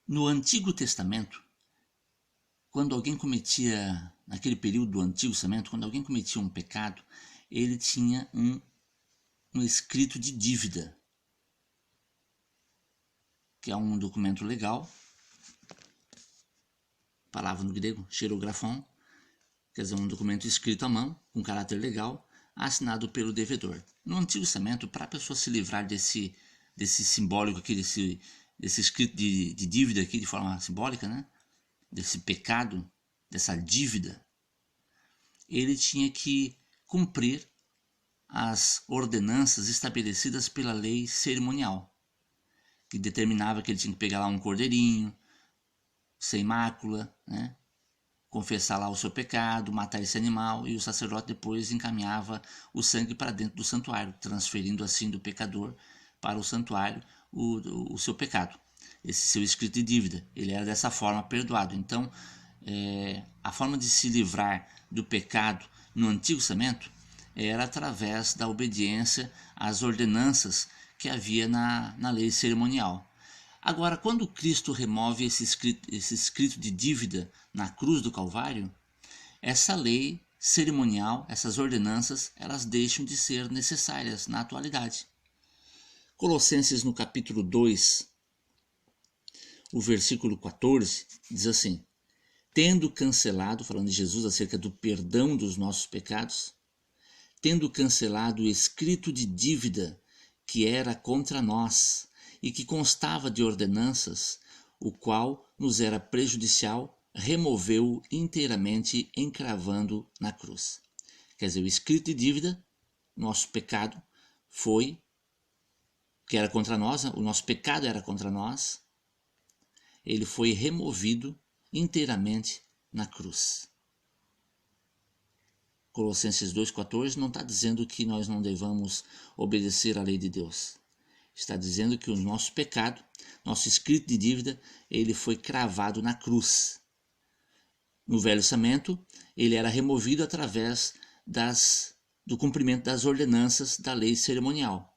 No Antigo Testamento, quando alguém cometia, naquele período do Antigo Testamento, quando alguém cometia um pecado, ele tinha um escrito de dívida, que é um documento legal, palavra no grego, xerografon, quer dizer, um documento escrito à mão, com caráter legal, assinado pelo devedor. No Antigo Testamento, para a pessoa se livrar desse simbólico aqui, desse escrito de dívida aqui, de forma simbólica, né? Desse pecado, dessa dívida, ele tinha que cumprir as ordenanças estabelecidas pela lei cerimonial, que determinava que ele tinha que pegar lá um cordeirinho, sem mácula, né? Confessar lá o seu pecado, matar esse animal, e o sacerdote depois encaminhava o sangue para dentro do santuário, transferindo assim do pecador para o santuário o seu pecado, esse seu escrito de dívida. Ele era dessa forma perdoado. Então, a forma de se livrar do pecado no Antigo Testamento era através da obediência às ordenanças que havia na lei cerimonial. Agora, quando Cristo remove esse escrito de dívida na cruz do Calvário, essa lei cerimonial, essas ordenanças, elas deixam de ser necessárias na atualidade. Colossenses, no capítulo 2, o versículo 14, diz assim: tendo cancelado, falando de Jesus acerca do perdão dos nossos pecados, tendo cancelado o escrito de dívida que era contra nós e que constava de ordenanças, o qual nos era prejudicial, removeu inteiramente, encravando na cruz. Quer dizer, o escrito de dívida, nosso pecado, que era contra nós, o nosso pecado era contra nós, ele foi removido inteiramente na cruz. Colossenses 2,14 não está dizendo que nós não devamos obedecer à lei de Deus. Está dizendo que o nosso pecado, nosso escrito de dívida, ele foi cravado na cruz. No Velho Testamento, ele era removido através do cumprimento das ordenanças da lei cerimonial.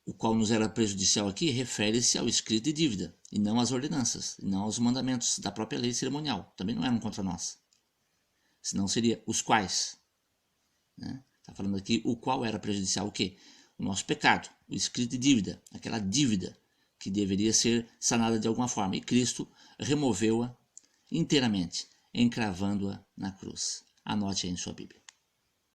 O qual nos era prejudicial aqui refere-se ao escrito de dívida, e não às ordenanças, e não aos mandamentos da própria lei cerimonial. Também não eram contra nós. Senão seria os quais. Né? Está falando aqui o qual era prejudicial o quê? O nosso pecado, o escrito de dívida, aquela dívida que deveria ser sanada de alguma forma. E Cristo removeu-a inteiramente, encravando-a na cruz. Anote aí em sua Bíblia.